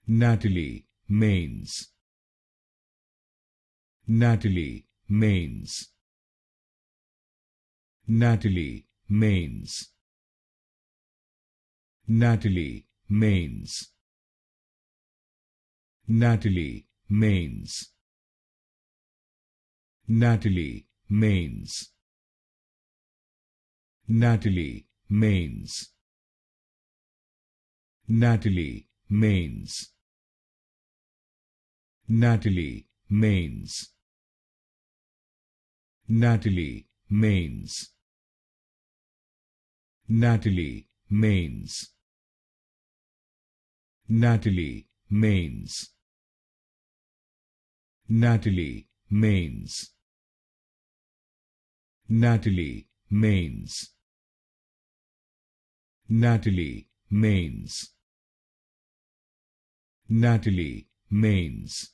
Natalie Maines. Natalie Maines. Natalie Maines. Natalie Maines. Natalie Maines. Natalie Maines. Natalie Maines. Natalie Maines. Natalie Maines. Natalie Maines. Natalie Maines. Natalie Maines. Natalie Maines. Natalie Maines. Natalie Maines. Natalie Maines.